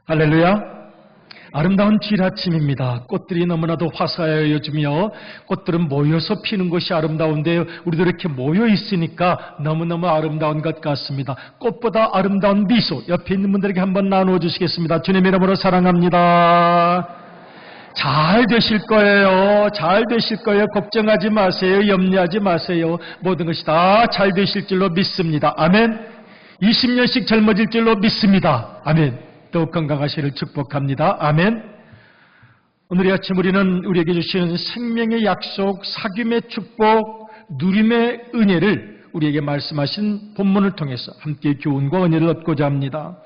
할렐루야. 아름다운 주일 아침입니다. 꽃들이 너무나도 화사해지며 꽃들은 모여서 피는 것이 아름다운데요, 우리도 이렇게 모여 있으니까 너무너무 아름다운 것 같습니다. 꽃보다 아름다운 미소, 옆에 있는 분들에게 한번 나누어 주시겠습니다. 주님 이름으로 사랑합니다. 잘 되실 거예요. 잘 되실 거예요. 걱정하지 마세요. 염려하지 마세요. 모든 것이 다 잘 되실 줄로 믿습니다. 아멘. 20년씩 젊어질 줄로 믿습니다. 아멘. 더욱 건강하시기를 축복합니다. 아멘. 오늘 이 아침 우리는 우리에게 주시는 생명의 약속, 사귐의 축복, 누림의 은혜를 우리에게 말씀하신 본문을 통해서 함께 교훈과 은혜를 얻고자 합니다.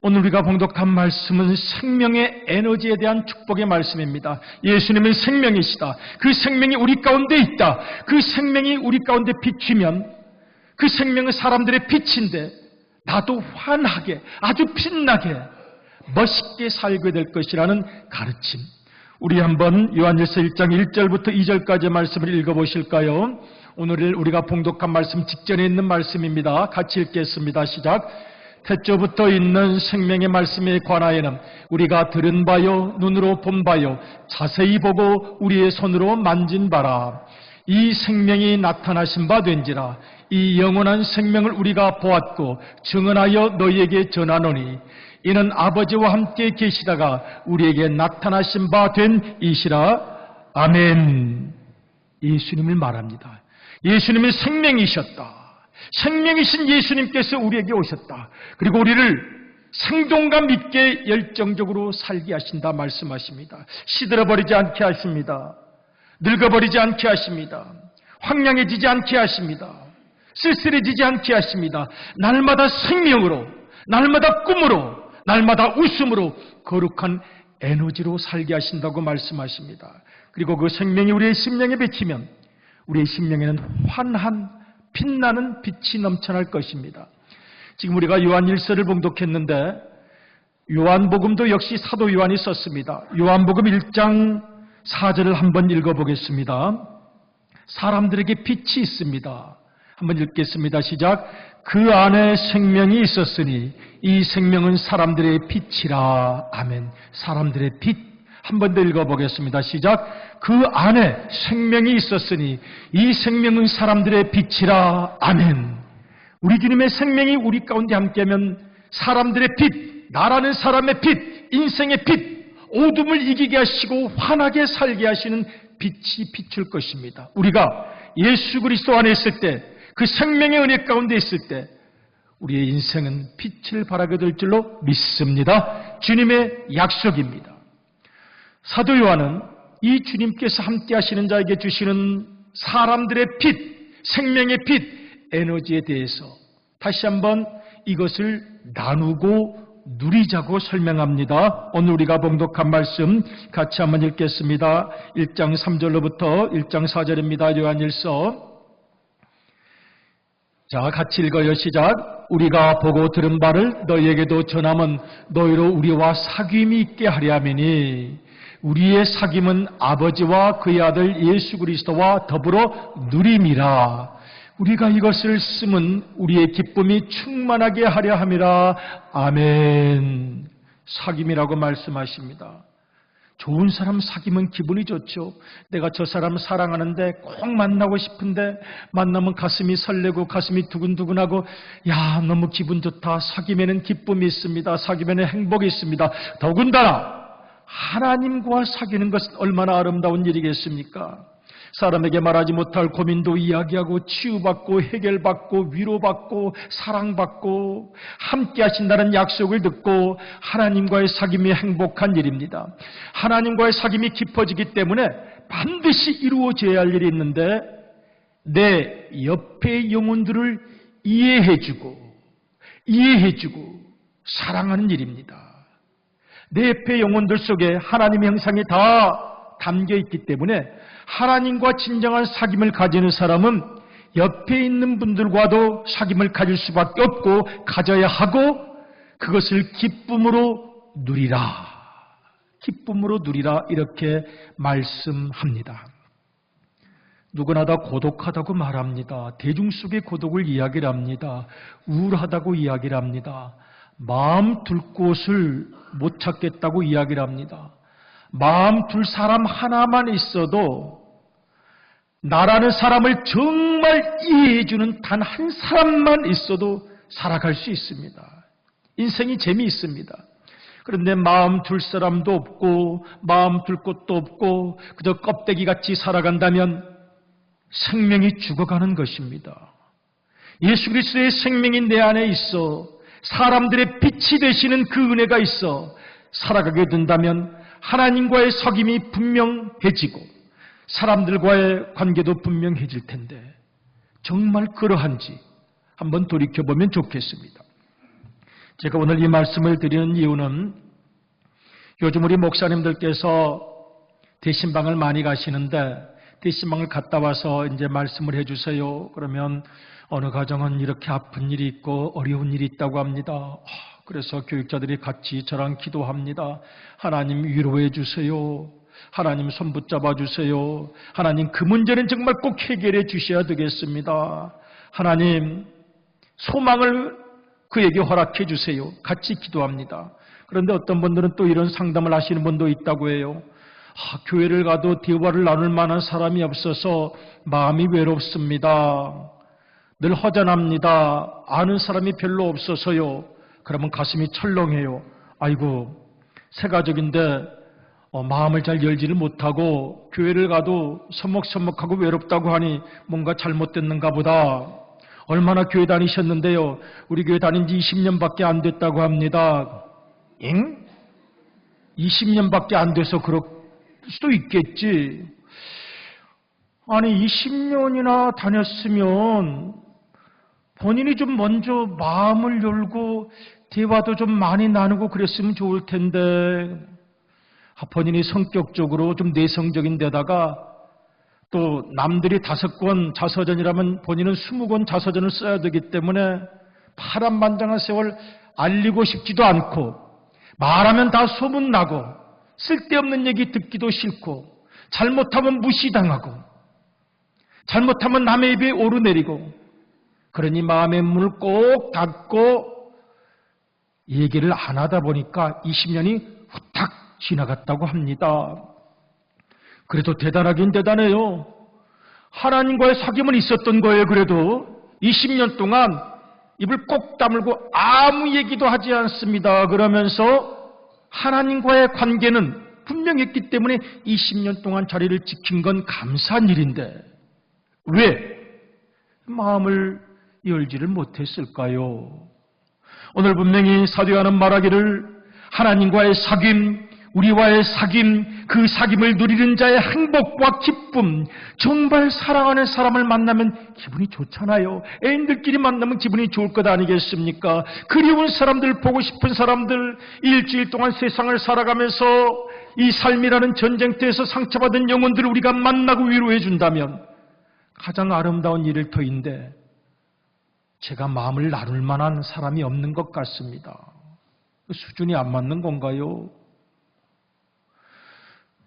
오늘 우리가 봉독한 말씀은 생명의 에너지에 대한 축복의 말씀입니다. 예수님은 생명이시다. 그 생명이 우리 가운데 있다. 그 생명이 우리 가운데 비추면 그 생명은 사람들의 빛인데 나도 환하게, 아주 빛나게, 멋있게 살게 될 것이라는 가르침. 우리 한번 요한일서 1장 1절부터 2절까지의 말씀을 읽어보실까요? 오늘 우리가 봉독한 말씀 직전에 있는 말씀입니다. 같이 읽겠습니다. 시작. 태초부터 있는 생명의 말씀에 관하여는 우리가 들은 바요, 눈으로 본 바요, 자세히 보고 우리의 손으로 만진 바라. 이 생명이 나타나신 바 된지라. 이 영원한 생명을 우리가 보았고 증언하여 너희에게 전하노니 이는 아버지와 함께 계시다가 우리에게 나타나신 바 된 이시라. 아멘. 예수님을 말합니다. 예수님은 생명이셨다. 생명이신 예수님께서 우리에게 오셨다. 그리고 우리를 생동감 있게 열정적으로 살게 하신다 말씀하십니다. 시들어버리지 않게 하십니다. 늙어버리지 않게 하십니다. 황량해지지 않게 하십니다. 쓸쓸해지지 않게 하십니다. 날마다 생명으로, 날마다 꿈으로, 날마다 웃음으로 거룩한 에너지로 살게 하신다고 말씀하십니다. 그리고 그 생명이 우리의 심령에 비치면 우리의 심령에는 환한 빛나는 빛이 넘쳐날 것입니다. 지금 우리가 요한일서를 봉독했는데 요한복음도 역시 사도 요한이 썼습니다. 요한복음 1장 4절을 한번 읽어보겠습니다. 사람들에게 빛이 있습니다. 한번 읽겠습니다. 시작. 그 안에 생명이 있었으니 이 생명은 사람들의 빛이라. 아멘. 사람들의 빛. 한 번 더 읽어보겠습니다. 시작. 그 안에 생명이 있었으니 이 생명은 사람들의 빛이라. 아멘. 우리 주님의 생명이 우리 가운데 함께하면 사람들의 빛, 나라는 사람의 빛, 인생의 빛, 어둠을 이기게 하시고 환하게 살게 하시는 빛이 비출 것입니다. 우리가 예수 그리스도 안에 있을 때, 그 생명의 은혜 가운데 있을 때 우리의 인생은 빛을 발하게 될 줄로 믿습니다. 주님의 약속입니다. 사도 요한은 이 주님께서 함께 하시는 자에게 주시는 사람들의 빛, 생명의 빛, 에너지에 대해서 다시 한번 이것을 나누고 누리자고 설명합니다. 오늘 우리가 봉독한 말씀 같이 한번 읽겠습니다. 1장 3절로부터 1장 4절입니다. 요한일서. 자, 같이 읽어요. 시작. 우리가 보고 들은 바를 너희에게도 전하면 너희로 우리와 사귐이 있게 하려 함이니 우리의 사귐은 아버지와 그의 아들 예수 그리스도와 더불어 누림이라. 우리가 이것을 쓰면 우리의 기쁨이 충만하게 하려 함이라. 아멘. 사귐이라고 말씀하십니다. 좋은 사람 사귀면 기분이 좋죠. 내가 저 사람 사랑하는데 꼭 만나고 싶은데 만나면 가슴이 설레고 가슴이 두근두근하고 야 너무 기분 좋다. 사귐에는 기쁨이 있습니다. 사귐에는 행복이 있습니다. 더군다나 하나님과 사귀는 것은 얼마나 아름다운 일이겠습니까? 사람에게 말하지 못할 고민도 이야기하고 치유받고 해결받고 위로받고 사랑받고 함께 하신다는 약속을 듣고 하나님과의 사귐이 행복한 일입니다. 하나님과의 사귐이 깊어지기 때문에 반드시 이루어져야 할 일이 있는데 내 옆의 영혼들을 이해해주고 사랑하는 일입니다. 내 옆의 영혼들 속에 하나님의 형상이 다 담겨있기 때문에 하나님과 진정한 사귐을 가지는 사람은 옆에 있는 분들과도 사귐을 가질 수밖에 없고 가져야 하고 그것을 기쁨으로 누리라. 기쁨으로 누리라 이렇게 말씀합니다. 누구나 다 고독하다고 말합니다. 대중 속의 고독을 이야기를 합니다. 우울하다고 이야기를 합니다. 마음 둘 곳을 못 찾겠다고 이야기를 합니다. 마음 둘 사람 하나만 있어도 나라는 사람을 정말 이해해주는 단 한 사람만 있어도 살아갈 수 있습니다. 인생이 재미있습니다. 그런데 마음 둘 사람도 없고 마음 둘 곳도 없고 그저 껍데기같이 살아간다면 생명이 죽어가는 것입니다. 예수 그리스도의 생명이 내 안에 있어 사람들의 빛이 되시는 그 은혜가 있어 살아가게 된다면 하나님과의 사귐이 분명해지고 사람들과의 관계도 분명해질 텐데 정말 그러한지 한번 돌이켜보면 좋겠습니다. 제가 오늘 이 말씀을 드리는 이유는 요즘 우리 목사님들께서 대신방을 많이 가시는데 대신방을 갔다 와서 이제 말씀을 해주세요. 그러면 어느 가정은 이렇게 아픈 일이 있고 어려운 일이 있다고 합니다. 그래서 교육자들이 같이 저랑 기도합니다. 하나님 위로해 주세요. 하나님 손 붙잡아 주세요. 하나님 그 문제는 정말 꼭 해결해 주셔야 되겠습니다. 하나님 소망을 그에게 허락해 주세요. 같이 기도합니다. 그런데 어떤 분들은 또 이런 상담을 하시는 분도 있다고 해요. 교회를 가도 대화를 나눌 만한 사람이 없어서 마음이 외롭습니다. 늘 허전합니다. 아는 사람이 별로 없어서요. 그러면 가슴이 철렁해요. 아이고, 새 가족인데 마음을 잘 열지를 못하고 교회를 가도 서먹서먹하고 외롭다고 하니 뭔가 잘못됐는가 보다. 얼마나 교회 다니셨는데요. 우리 교회 다닌 지 20년밖에 안 됐다고 합니다. 20년밖에 안 돼서 그럴 수도 있겠지. 아니 20년이나 다녔으면 본인이 좀 먼저 마음을 열고 대화도 좀 많이 나누고 그랬으면 좋을 텐데 본인이 성격적으로 좀 내성적인 데다가 또 남들이 5권 자서전이라면 본인은 20권 자서전을 써야 되기 때문에 파란만장한 세월 알리고 싶지도 않고 말하면 다 소문나고 쓸데없는 얘기 듣기도 싫고 잘못하면 무시당하고 잘못하면 남의 입에 오르내리고 그러니 마음의 문을 꼭 닫고 얘기를 안 하다 보니까 20년이 후딱 지나갔다고 합니다. 그래도 대단하긴 대단해요. 하나님과의 사귐은 있었던 거예요. 그래도 20년 동안 입을 꼭 다물고 아무 얘기도 하지 않습니다. 그러면서 하나님과의 관계는 분명했기 때문에 20년 동안 자리를 지킨 건 감사한 일인데 왜 마음을 열지를 못했을까요? 오늘 분명히 사도 요한은 말하기를 하나님과의 사귐, 우리와의 사귐, 그 사귐을 누리는 자의 행복과 기쁨, 정말 사랑하는 사람을 만나면 기분이 좋잖아요. 애인들끼리 만나면 기분이 좋을 것 아니겠습니까? 그리운 사람들, 보고 싶은 사람들, 일주일 동안 세상을 살아가면서 이 삶이라는 전쟁터에서 상처받은 영혼들을 우리가 만나고 위로해 준다면 가장 아름다운 일일 터인데 제가 마음을 나눌 만한 사람이 없는 것 같습니다. 수준이 안 맞는 건가요?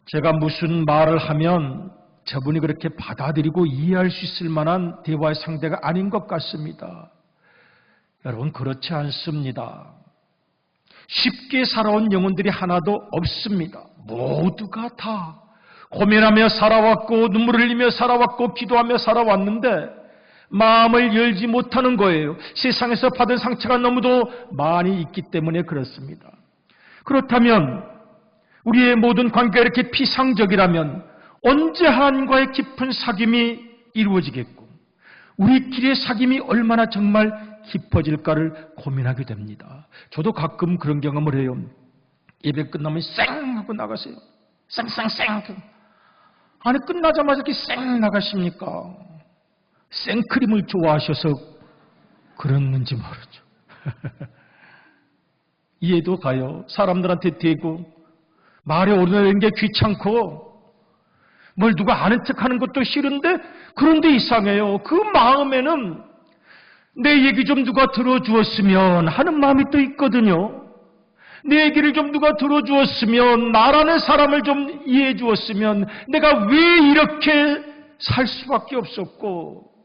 제가 무슨 말을 하면 저분이 그렇게 받아들이고 이해할 수 있을 만한 대화의 상대가 아닌 것 같습니다. 여러분 그렇지 않습니다. 쉽게 살아온 영혼들이 하나도 없습니다. 모두가 다 고민하며 살아왔고 눈물을 흘리며 살아왔고 기도하며 살아왔는데 마음을 열지 못하는 거예요. 세상에서 받은 상처가 너무도 많이 있기 때문에 그렇습니다. 그렇다면 우리의 모든 관계가 이렇게 피상적이라면 언제 하나님과의 깊은 사귐이 이루어지겠고 우리끼리의 사귐이 얼마나 정말 깊어질까를 고민하게 됩니다. 저도 가끔 그런 경험을 해요. 예배 끝나면 쌩 하고 나가세요. 쌩쌩쌩. 아니 끝나자마자 이렇게 쌩 나가십니까? 생크림을 좋아하셔서 그랬는지 모르죠. 이해도 가요. 사람들한테 대고 말에 오르내리는 게 귀찮고 뭘 누가 아는 척하는 것도 싫은데 그런데 이상해요. 그 마음에는 내 얘기 좀 누가 들어주었으면 하는 마음이 또 있거든요. 내 얘기를 좀 누가 들어주었으면 나라는 사람을 좀 이해해 주었으면 내가 왜 이렇게 살 수밖에 없었고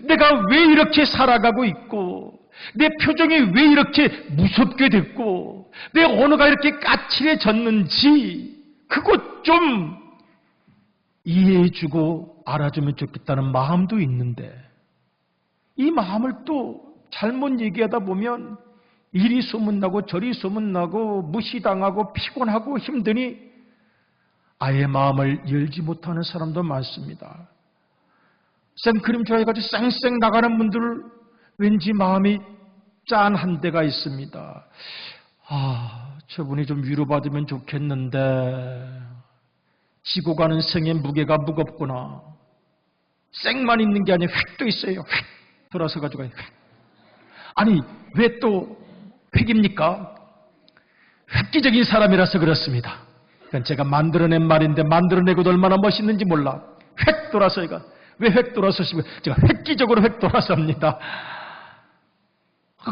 내가 왜 이렇게 살아가고 있고 내 표정이 왜 이렇게 무섭게 됐고 내 언어가 이렇게 까칠해졌는지 그것 좀 이해해주고 알아주면 좋겠다는 마음도 있는데 이 마음을 또 잘못 얘기하다 보면 이리 소문나고 저리 소문나고 무시당하고 피곤하고 힘드니 아예 마음을 열지 못하는 사람도 많습니다. 생크림 좋아해가지고 쌩쌩 나가는 분들 왠지 마음이 짠한 데가 있습니다. 저분이 좀 위로받으면 좋겠는데 지고 가는 생의 무게가 무겁구나. 쌩만 있는 게 아니라 획도 있어요. 획 돌아서 가지고 획. 아니 왜 또 획입니까? 획기적인 사람이라서 그렇습니다. 그건 제가 만들어낸 말인데 만들어내고도 얼마나 멋있는지 몰라. 획 돌아서가 왜 획 돌아서시고 제가 획기적으로 획 돌아섭니다.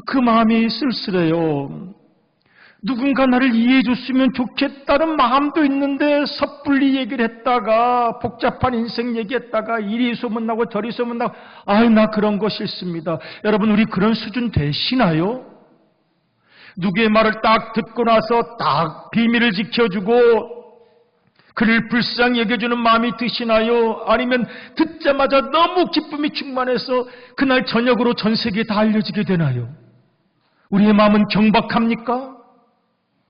그 마음이 쓸쓸해요. 누군가 나를 이해해 줬으면 좋겠다는 마음도 있는데 섣불리 얘기를 했다가 복잡한 인생 얘기했다가 이리 소문나고 저리 소문나고 나 그런 거 싫습니다. 여러분 우리 그런 수준 되시나요? 누구의 말을 딱 듣고 나서 딱 비밀을 지켜주고 그를 불쌍히 여겨주는 마음이 드시나요? 아니면 듣자마자 너무 기쁨이 충만해서 그날 저녁으로 전 세계에 다 알려지게 되나요? 우리의 마음은 경박합니까?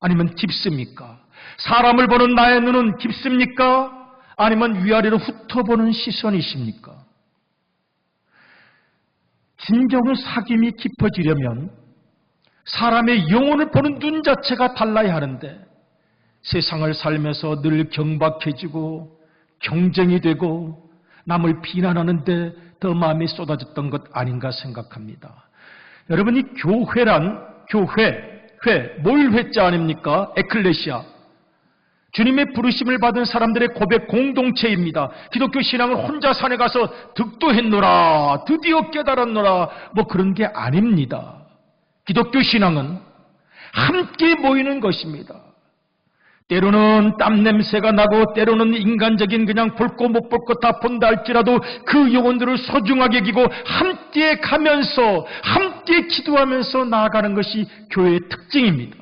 아니면 깊습니까? 사람을 보는 나의 눈은 깊습니까? 아니면 위아래로 훑어보는 시선이십니까? 진정 사귐이 깊어지려면 사람의 영혼을 보는 눈 자체가 달라야 하는데 세상을 살면서 늘 경박해지고 경쟁이 되고 남을 비난하는데 더 마음이 쏟아졌던 것 아닌가 생각합니다. 여러분이 뭘 회자 아닙니까? 에클레시아. 주님의 부르심을 받은 사람들의 고백 공동체입니다. 기독교 신앙은 혼자 산에 가서 득도했노라, 드디어 깨달았노라, 그런 게 아닙니다. 기독교 신앙은 함께 모이는 것입니다. 때로는 땀 냄새가 나고 때로는 인간적인 그냥 볼 거 못 볼 거 다 본다 할지라도 그 영혼들을 소중하게 여기고 함께 가면서 함께 기도하면서 나아가는 것이 교회의 특징입니다.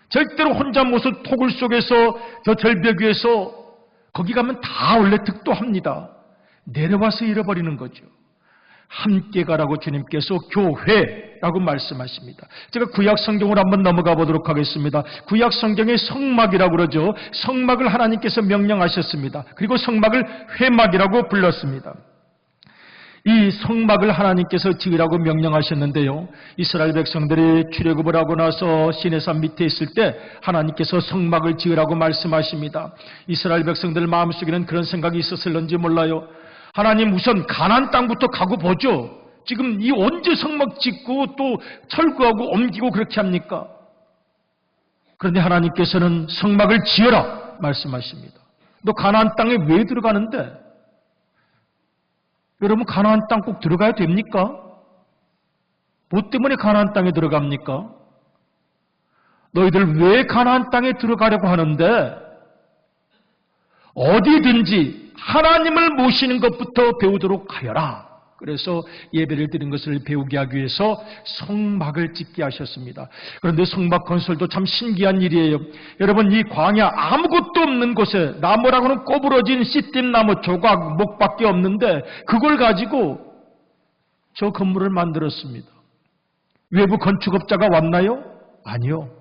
절대로 혼자 모습 토굴 속에서 저 절벽 위에서 거기 가면 다 원래 득도합니다. 내려와서 잃어버리는 거죠. 함께 가라고 주님께서 교회라고 말씀하십니다. 제가 구약 성경으로 한번 넘어가 보도록 하겠습니다. 구약 성경의 성막이라고 그러죠. 성막을 하나님께서 명령하셨습니다. 그리고 성막을 회막이라고 불렀습니다. 이 성막을 하나님께서 지으라고 명령하셨는데요. 이스라엘 백성들이 출애굽을 하고 나서 시내산 밑에 있을 때 하나님께서 성막을 지으라고 말씀하십니다. 이스라엘 백성들 마음속에는 그런 생각이 있었을런지 몰라요. 하나님 우선 가나안 땅부터 가고 보죠. 지금 이 언제 성막 짓고 또 철거하고 옮기고 그렇게 합니까? 그런데 하나님께서는 성막을 지어라 말씀하십니다. 너 가나안 땅에 왜 들어가는데? 여러분 가나안 땅 꼭 들어가야 됩니까? 뭐 때문에 가나안 땅에 들어갑니까? 너희들 왜 가나안 땅에 들어가려고 하는데 어디든지 하나님을 모시는 것부터 배우도록 하여라. 그래서 예배를 드린 것을 배우게 하기 위해서 성막을 짓게 하셨습니다. 그런데 성막 건설도 참 신기한 일이에요. 여러분 이 광야 아무것도 없는 곳에 나무라고는 꼬부러진 씨띠나무 조각 목밖에 없는데 그걸 가지고 저 건물을 만들었습니다. 외부 건축업자가 왔나요? 아니요.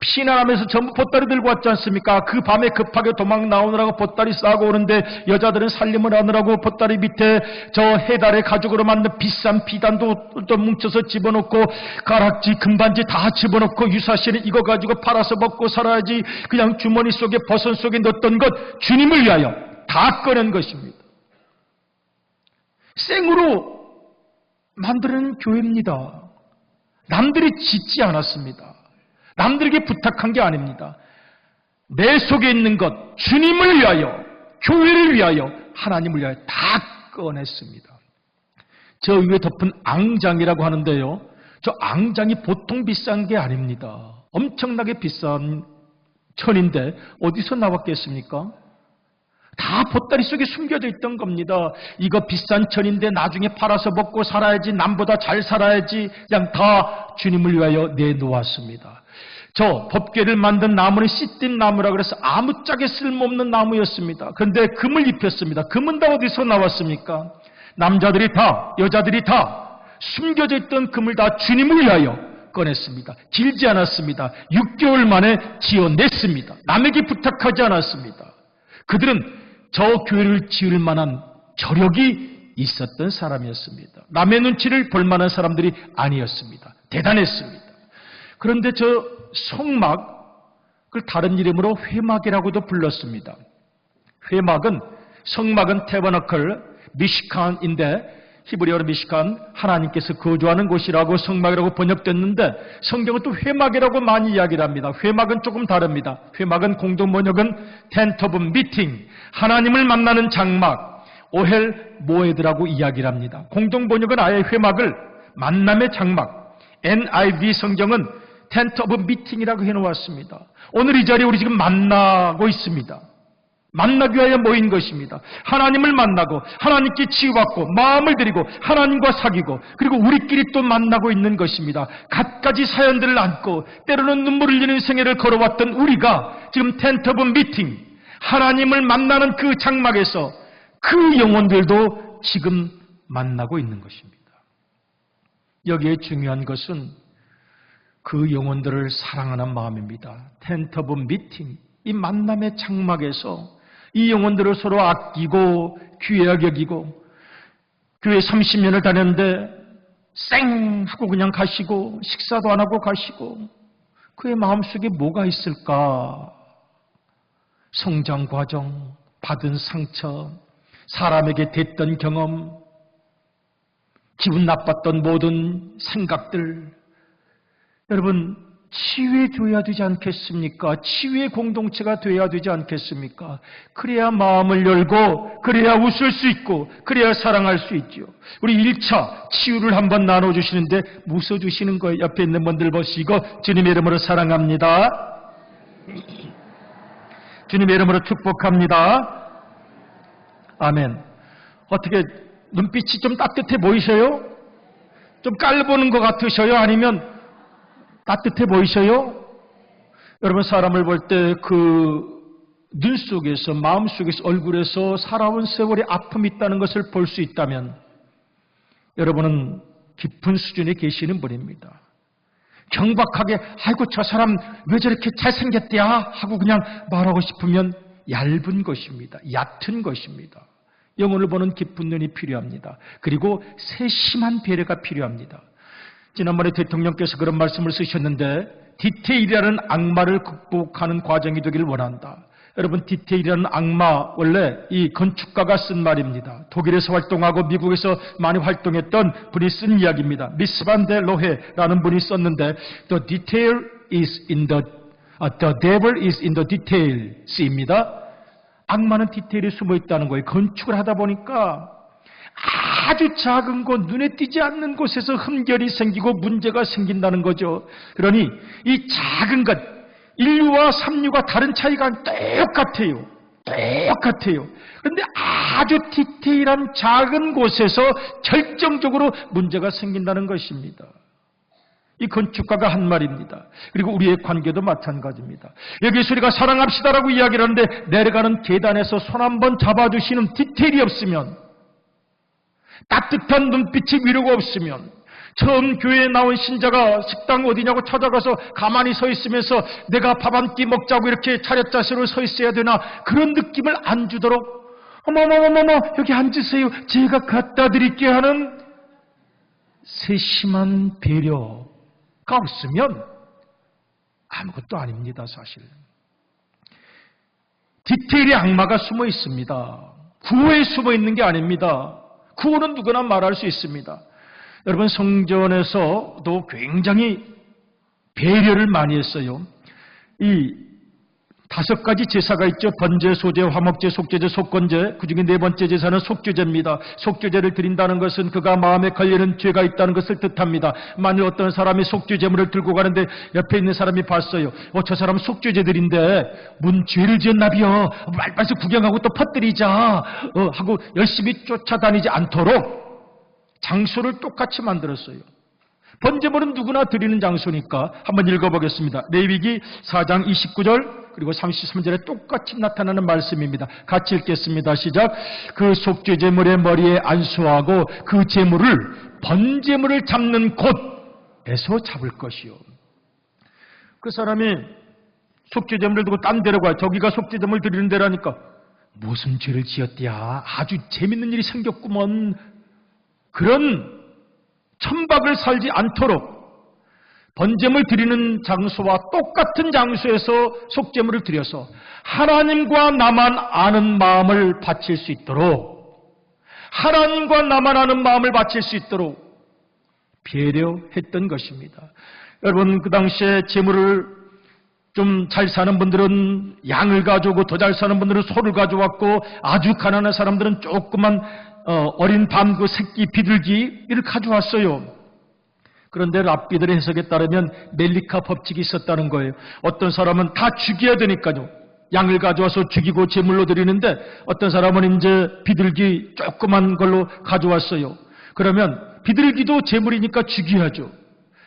피난하면서 전부 보따리 들고 왔지 않습니까? 그 밤에 급하게 도망 나오느라고 보따리 싸고 오는데 여자들은 살림을 하느라고 보따리 밑에 저 해달의 가죽으로 만든 비싼 비단도 좀 뭉쳐서 집어넣고 가락지, 금반지 다 집어넣고 유사시는 이거 가지고 팔아서 먹고 살아야지 그냥 주머니 속에 버선 속에 넣었던 것 주님을 위하여 다 꺼낸 것입니다. 생으로 만드는 교회입니다. 남들이 짓지 않았습니다. 남들에게 부탁한 게 아닙니다. 내 속에 있는 것, 주님을 위하여, 교회를 위하여, 하나님을 위하여 다 꺼냈습니다. 저 위에 덮은 앙장이라고 하는데요. 저 앙장이 보통 비싼 게 아닙니다. 엄청나게 비싼 천인데 어디서 나왔겠습니까? 다 보따리 속에 숨겨져 있던 겁니다. 이거 비싼 천인데 나중에 팔아서 먹고 살아야지, 남보다 잘 살아야지, 그냥 다 주님을 위하여 내놓았습니다. 저 법궤를 만든 나무는 씨띤 나무라 그래서 아무짝에 쓸모없는 나무였습니다. 그런데 금을 입혔습니다. 금은 다 어디서 나왔습니까? 남자들이 다, 여자들이 다 숨겨져 있던 금을 다 주님을 위하여 꺼냈습니다. 길지 않았습니다. 6개월 만에 지어냈습니다. 남에게 부탁하지 않았습니다. 그들은 저 교회를 지을 만한 저력이 있었던 사람이었습니다. 남의 눈치를 볼 만한 사람들이 아니었습니다. 대단했습니다. 그런데 저 성막을 다른 이름으로 회막이라고도 불렀습니다. 성막은 태버너클, 미시칸인데 히브리어로 미시칸, 하나님께서 거주하는 곳이라고 성막이라고 번역됐는데 성경은 또 회막이라고 많이 이야기를 합니다. 회막은 조금 다릅니다. 회막은 공동 번역은 텐트 오브 미팅, 하나님을 만나는 장막, 오헬 모에드라고 이야기를 합니다. 공동 번역은 아예 회막을 만남의 장막, NIV 성경은 텐트 오브 미팅이라고 해놓았습니다. 오늘 이 자리에 우리 지금 만나고 있습니다. 만나기 위하여 모인 것입니다. 하나님을 만나고 하나님께 치유받고 마음을 드리고 하나님과 사귀고 그리고 우리끼리 또 만나고 있는 것입니다. 갖가지 사연들을 안고 때로는 눈물 흘리는 생애를 걸어왔던 우리가 지금 텐트 오브 미팅, 하나님을 만나는 그 장막에서 그 영혼들도 지금 만나고 있는 것입니다. 여기에 중요한 것은 그 영혼들을 사랑하는 마음입니다. 텐트 오브 미팅, 이 만남의 장막에서 이 영혼들을 서로 아끼고 귀하게 여기고, 교회 30년을 다녔는데 쌩 하고 그냥 가시고 식사도 안 하고 가시고, 그의 마음속에 뭐가 있을까? 성장 과정, 받은 상처, 사람에게 됐던 경험, 기분 나빴던 모든 생각들, 여러분 치유해 줘야 되지 않겠습니까? 치유의 공동체가 되어야 되지 않겠습니까? 그래야 마음을 열고, 그래야 웃을 수 있고, 그래야 사랑할 수 있죠. 우리 1차 치유를 한번 나눠주시는데 웃어주시는 거예요. 옆에 있는 분들 보시고 주님의 이름으로 사랑합니다. 주님의 이름으로 축복합니다. 아멘. 어떻게 눈빛이 좀 따뜻해 보이셔요? 좀 깔보는 것 같으셔요? 아니면 따뜻해 보이셔요? 여러분, 사람을 볼 때 그 눈 속에서, 마음 속에서, 얼굴에서 살아온 세월의 아픔이 있다는 것을 볼 수 있다면 여러분은 깊은 수준에 계시는 분입니다. 경박하게 아이고 저 사람 왜 저렇게 잘생겼대야 하고 그냥 말하고 싶으면 얇은 것입니다. 얕은 것입니다. 영혼을 보는 깊은 눈이 필요합니다. 그리고 세심한 배려가 필요합니다. 지난번에 대통령께서 그런 말씀을 쓰셨는데, 디테일이라는 악마를 극복하는 과정이 되기를 원한다. 여러분, 디테일이라는 악마, 원래 이 건축가가 쓴 말입니다. 독일에서 활동하고 미국에서 많이 활동했던 분이 쓴 이야기입니다. 미스 반 데 로헤라는 분이 썼는데, The detail is in the devil is in the details입니다. 악마는 디테일에 숨어 있다는 거예요. 건축을 하다 보니까 아주 작은 곳, 눈에 띄지 않는 곳에서 흠결이 생기고 문제가 생긴다는 거죠. 그러니 이 작은 것, 인류와 삼류가 다른 차이가 똑같아요. 똑같아요. 그런데 아주 디테일한 작은 곳에서 결정적으로 문제가 생긴다는 것입니다. 이 건축가가 한 말입니다. 그리고 우리의 관계도 마찬가지입니다. 여기서 우리가 사랑합시다라고 이야기를 하는데 내려가는 계단에서 손 한번 잡아주시는 디테일이 없으면, 따뜻한 눈빛이 위로가 없으면, 처음 교회에 나온 신자가 식당 어디냐고 찾아가서 가만히 서 있으면서 내가 밥 한 끼 먹자고 이렇게 차렷자세로 서 있어야 되나, 그런 느낌을 안 주도록 어머머머머머 여기 앉으세요 제가 갖다 드릴게 하는 세심한 배려가 없으면 아무것도 아닙니다. 사실 디테일의 악마가 숨어 있습니다. 구호에 숨어 있는 게 아닙니다. 구호는 누구나 말할 수 있습니다. 여러분, 성전에서도 굉장히 배려를 많이 했어요. 이 5가지 제사가 있죠. 번제, 소제, 화목제, 속죄제, 속건제. 그중에 4번째 제사는 속죄제입니다. 속죄제를 드린다는 것은 그가 마음에 걸리는 죄가 있다는 것을 뜻합니다. 만일 어떤 사람이 속죄제물을 들고 가는데 옆에 있는 사람이 봤어요. 저 사람 속죄제들인데 문 죄를 지었나비요. 빨리 구경하고 또 퍼뜨리자 하고 열심히 쫓아다니지 않도록 장소를 똑같이 만들었어요. 번제물은 누구나 드리는 장소니까 한번 읽어보겠습니다. 레위기 4장 29절 그리고 33절에 똑같이 나타나는 말씀입니다. 같이 읽겠습니다. 시작. 그 속죄제물의 머리에 안수하고 그 제물을 번제물을 잡는 곳에서 잡을 것이요. 그 사람이 속죄제물을 두고 딴 데로 가요. 저기가 속죄제물 드리는 데라니까 무슨 죄를 지었디야. 아주 재밌는 일이 생겼구먼. 그런 천박을 살지 않도록 번제물 드리는 장소와 똑같은 장소에서 속죄물을 드려서 하나님과 나만 아는 마음을 바칠 수 있도록 하나님과 나만 아는 마음을 바칠 수 있도록 배려했던 것입니다. 여러분 그 당시에 제물을 좀 잘 사는 분들은 양을 가져오고 더 잘 사는 분들은 소를 가져왔고 아주 가난한 사람들은 조그만 어린 밤 그 새끼 비둘기를 가져왔어요. 그런데 랍비들의 해석에 따르면 멜리카 법칙이 있었다는 거예요. 어떤 사람은 다 죽여야 되니까요. 양을 가져와서 죽이고 제물로 드리는데 어떤 사람은 이제 비둘기 조그만 걸로 가져왔어요. 그러면 비둘기도 제물이니까 죽여야죠.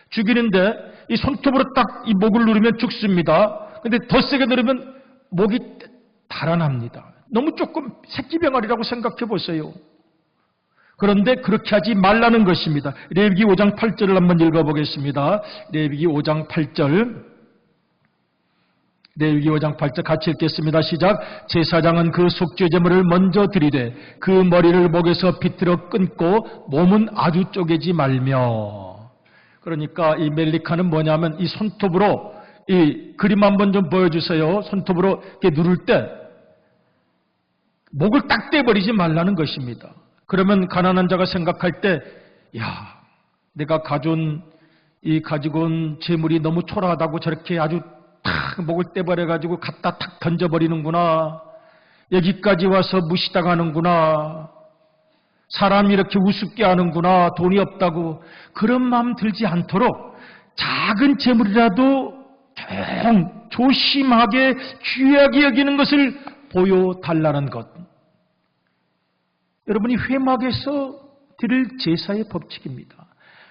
죽이는데 이 손톱으로 딱 이 목을 누르면 죽습니다. 근데 더 세게 누르면 목이 달아납니다. 너무 조금 새끼병아리라고 생각해 보세요. 그런데 그렇게 하지 말라는 것입니다. 레위기 5장 8절을 한번 읽어보겠습니다. 레위기 5장 8절. 레위기 5장 8절 같이 읽겠습니다. 시작. 제사장은 그 속죄제물을 먼저 드리되 그 머리를 목에서 비틀어 끊고 몸은 아주 쪼개지 말며. 그러니까 이 멜리카는 뭐냐면 이 손톱으로 이 그림 한번 좀 보여주세요. 손톱으로 이렇게 누를 때 목을 딱 떼버리지 말라는 것입니다. 그러면 가난한 자가 생각할 때, 야, 내가 가지고 온 재물이 너무 초라하다고 저렇게 아주 탁 목을 떼버려가지고 갖다 탁 던져버리는구나. 여기까지 와서 무시당하는구나. 사람이 이렇게 우습게 하는구나. 돈이 없다고. 그런 마음 들지 않도록 작은 재물이라도 조심하게 귀하게 여기는 것을 보여달라는 것. 여러분이 회막에서 드릴 제사의 법칙입니다.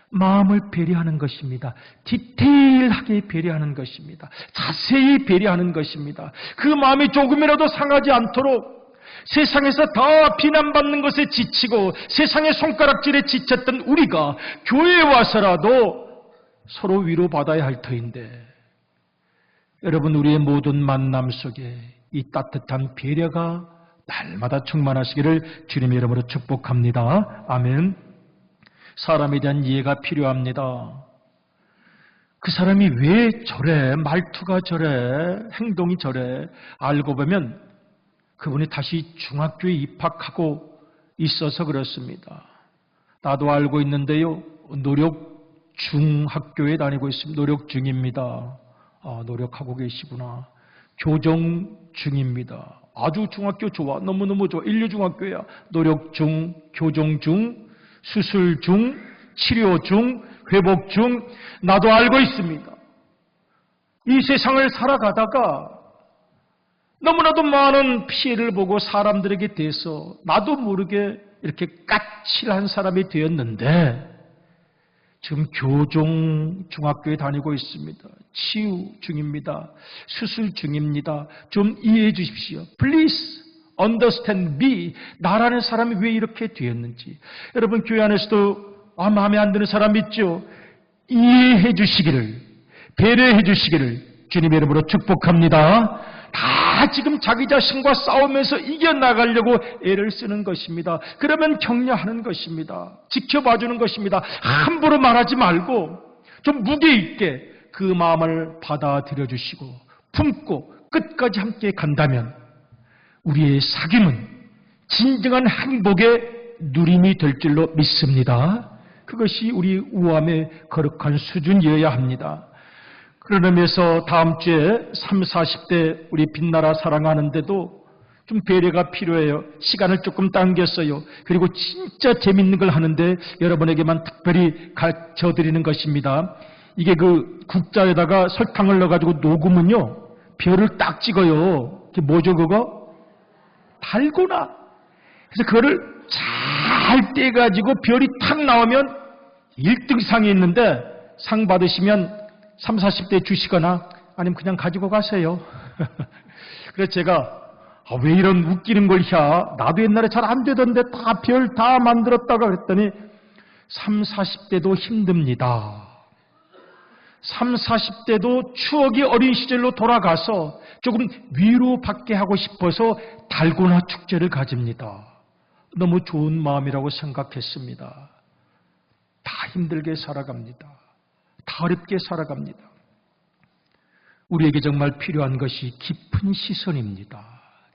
마음을 배려하는 것입니다. 디테일하게 배려하는 것입니다. 자세히 배려하는 것입니다. 그 마음이 조금이라도 상하지 않도록 세상에서 다 비난받는 것에 지치고 세상의 손가락질에 지쳤던 우리가 교회에 와서라도 서로 위로받아야 할 터인데 여러분 우리의 모든 만남 속에 이 따뜻한 배려가 날마다 충만하시기를 주님의 이름으로 축복합니다. 아멘. 사람에 대한 이해가 필요합니다. 그 사람이 왜 저래? 말투가 저래? 행동이 저래? 알고 보면 그분이 다시 중학교에 입학하고 있어서 그렇습니다. 나도 알고 있는데요. 노력 중학교에 다니고 있습니다. 노력 중입니다. 노력하고 계시구나. 교정 중입니다. 아주 중학교 좋아. 너무너무 좋아. 인류중학교야. 노력 중, 교정 중, 수술 중, 치료 중, 회복 중. 나도 알고 있습니다. 이 세상을 살아가다가 너무나도 많은 피해를 보고 사람들에게 대해서 나도 모르게 이렇게 까칠한 사람이 되었는데 지금 교정 중학교에 다니고 있습니다. 치유 중입니다. 수술 중입니다. 좀 이해해 주십시오. Please understand me. 나라는 사람이 왜 이렇게 되었는지. 여러분 교회 안에서도 마음에 안 드는 사람 있죠? 이해해 주시기를, 배려해 주시기를 주님의 이름으로 축복합니다. 다 지금 자기 자신과 싸우면서 이겨나가려고 애를 쓰는 것입니다. 그러면 격려하는 것입니다. 지켜봐주는 것입니다. 함부로 말하지 말고 좀 무게 있게 그 마음을 받아들여 주시고 품고 끝까지 함께 간다면 우리의 사귐은 진정한 행복의 누림이 될 줄로 믿습니다. 그것이 우리 우함의 거룩한 수준이어야 합니다. 그런 의미에서 다음 주에 30, 40대 우리 빛나라 사랑하는데도 좀 배려가 필요해요. 시간을 조금 당겼어요. 그리고 진짜 재밌는 걸 하는데 여러분에게만 특별히 가르쳐드리는 것입니다. 이게 그 국자에다가 설탕을 넣어가지고 녹으면요, 별을 딱 찍어요. 그게 뭐죠, 그거? 달고나. 그래서 그거를 잘 떼가지고 별이 탁 나오면 1등상이 있는데 상 받으시면 30, 40대 주시거나 아니면 그냥 가지고 가세요. 그래서 제가 왜 이런 웃기는 걸 해? 나도 옛날에 잘 안 되던데 다 별 다 만들었다가 그랬더니 30, 40대도 힘듭니다. 30, 40대도 추억이 어린 시절로 돌아가서 조금 위로받게 하고 싶어서 달고나 축제를 가집니다. 너무 좋은 마음이라고 생각했습니다. 다 힘들게 살아갑니다. 다 어렵게 살아갑니다. 우리에게 정말 필요한 것이 깊은 시선입니다.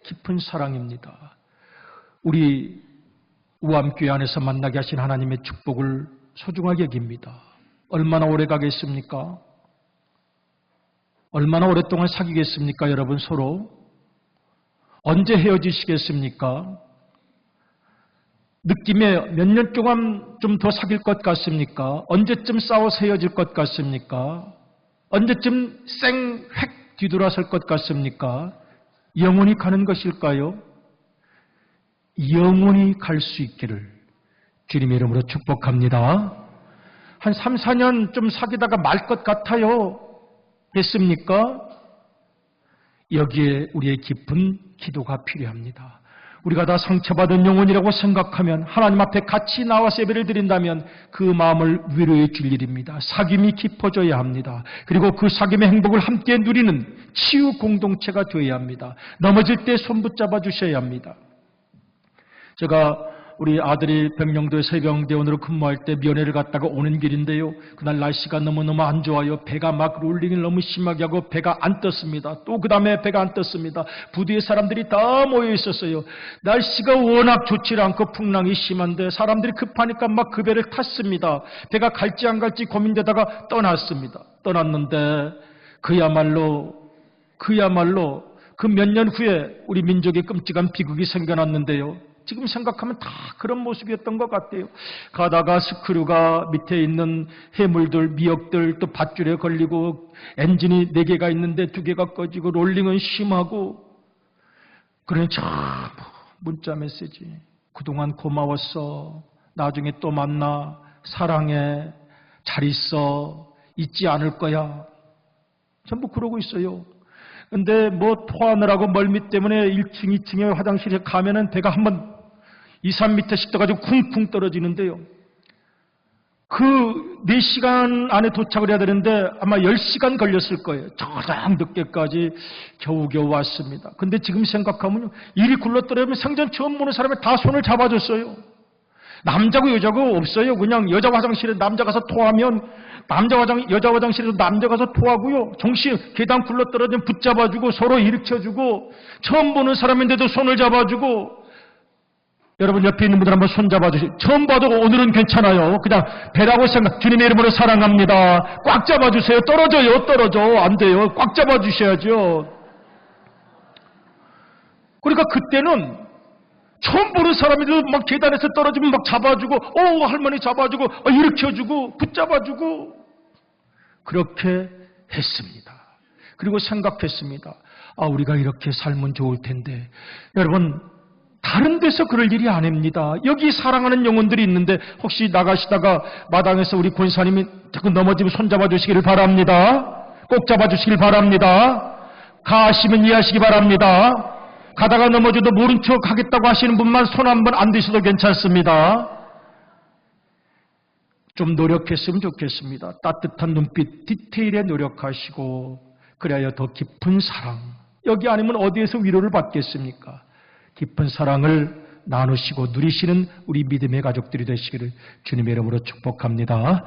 깊은 사랑입니다. 우리 우암교회 안에서 만나게 하신 하나님의 축복을 소중하게 여깁니다. 얼마나 오래 가겠습니까? 얼마나 오랫동안 사귀겠습니까, 여러분 서로? 언제 헤어지시겠습니까? 느낌에 몇 년 동안 좀 더 사귈 것 같습니까? 언제쯤 싸워서 헤어질 것 같습니까? 언제쯤 쌩획 뒤돌아설 것 같습니까? 영원히 가는 것일까요? 영원히 갈 수 있기를 주님의 이름으로 축복합니다. 한 3, 4년 좀 사귀다가 말 것 같아요. 됐습니까? 여기에 우리의 깊은 기도가 필요합니다. 우리가 다 상처받은 영혼이라고 생각하면 하나님 앞에 같이 나와서 예배를 드린다면 그 마음을 위로해 줄 일입니다. 사귐이 깊어져야 합니다. 그리고 그 사귐의 행복을 함께 누리는 치유 공동체가 되어야 합니다. 넘어질 때 손 붙잡아 주셔야 합니다. 제가 우리 아들이 병영도에서 해병대원으로 근무할 때 면회를 갔다가 오는 길인데요. 그날 날씨가 너무너무 안 좋아요. 배가 막 롤링을 너무 심하게 하고 배가 안 떴습니다. 또 그 다음에 배가 안 떴습니다. 부두에 사람들이 다 모여 있었어요. 날씨가 워낙 좋지 않고 풍랑이 심한데 사람들이 급하니까 막 그 배를 탔습니다. 배가 갈지 안 갈지 고민되다가 떠났습니다. 떠났는데 그야말로 그 몇 년 후에 우리 민족에 끔찍한 비극이 생겨났는데요. 지금 생각하면 다 그런 모습이었던 것 같아요. 가다가 스크류가 밑에 있는 해물들, 미역들 또 밧줄에 걸리고 엔진이 4개가 있는데 2개가 꺼지고 롤링은 심하고 그러니 참 문자 메시지. 그동안 고마웠어. 나중에 또 만나. 사랑해. 잘 있어. 잊지 않을 거야. 전부 그러고 있어요. 근데 뭐 토하느라고 멀미 때문에 1층, 2층에 화장실에 가면은 배가 한번 2, 3m씩 떠가지고 쿵쿵 떨어지는데요. 그 4시간 안에 도착을 해야 되는데 아마 10시간 걸렸을 거예요. 저장 늦게까지 겨우겨우 왔습니다. 근데 지금 생각하면 일이 굴러떨어지면 생전 처음 보는 사람이 다 손을 잡아줬어요. 남자고 여자고 없어요. 그냥 여자 화장실에 남자 가서 토하면 여자 화장실에서 남자 가서 토하고요. 정신 계단 굴러떨어지면 붙잡아주고 서로 일으켜주고 처음 보는 사람인데도 손을 잡아주고 여러분 옆에 있는 분들 한번 손 잡아주세요. 처음 봐도 오늘은 괜찮아요. 그냥 배라고 생각. 주님의 이름으로 사랑합니다. 꽉 잡아주세요. 떨어져. 안 돼요. 꽉 잡아주셔야죠. 그러니까 그때는 처음 보는 사람인데도 막 계단에서 떨어지면 막 잡아주고 할머니 잡아주고 일으켜주고 붙잡아주고 그렇게 했습니다. 그리고 생각했습니다. 우리가 이렇게 살면 좋을 텐데. 여러분 다른 데서 그럴 일이 아닙니다. 여기 사랑하는 영혼들이 있는데 혹시 나가시다가 마당에서 우리 권사님이 자꾸 넘어지면 손 잡아주시기를 바랍니다. 꼭 잡아주시길 바랍니다. 가시면 이해하시기 바랍니다. 가다가 넘어져도 모른 척 하겠다고 하시는 분만 손 한 번 안 드셔도 괜찮습니다. 좀 노력했으면 좋겠습니다. 따뜻한 눈빛, 디테일에 노력하시고 그래야 더 깊은 사랑. 여기 아니면 어디에서 위로를 받겠습니까? 깊은 사랑을 나누시고 누리시는 우리 믿음의 가족들이 되시기를 주님의 이름으로 축복합니다.